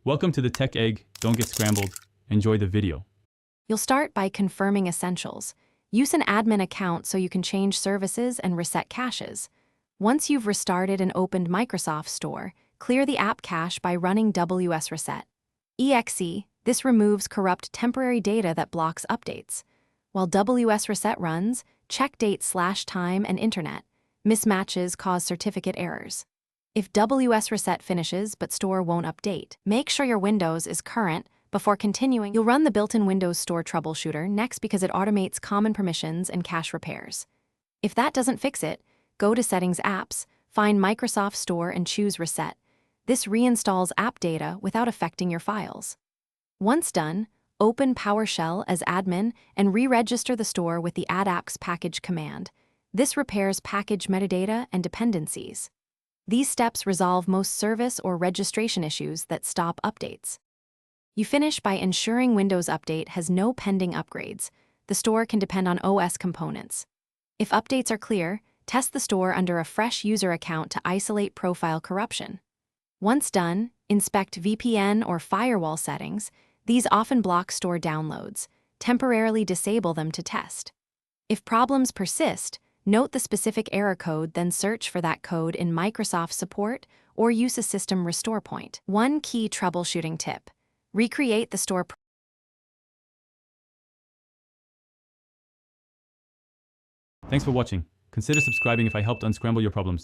Welcome to the Tech Egg. Don't get scrambled. Enjoy the video. You'll start by confirming essentials. Use an admin account so you can change services and reset caches. Once you've restarted and opened Microsoft Store, clear the app cache by running WS Reset. EXE, this removes corrupt temporary data that blocks updates. While WS Reset runs, check date/time and internet. Mismatches cause certificate errors. If WS Reset finishes but Store won't update, make sure your Windows is current. Before continuing, you'll run the built-in Windows Store Troubleshooter next because it automates common permissions and cache repairs. If that doesn't fix it, go to Settings Apps, find Microsoft Store and choose Reset. This reinstalls app data without affecting your files. Once done, open PowerShell as admin and re-register the store with the Add Apps Package command. This repairs package metadata and dependencies. These steps resolve most service or registration issues that stop updates. You finish by ensuring Windows Update has no pending upgrades. The store can depend on OS components. If updates are clear, test the store under a fresh user account to isolate profile corruption. Once done, inspect VPN or firewall settings. These often block store downloads. Temporarily disable them to test. If problems persist, note the specific error code, then search for that code in Microsoft Support or use a system restore point. One key troubleshooting tip: recreate the store. Thanks for watching. Consider subscribing if I helped unscramble your problems.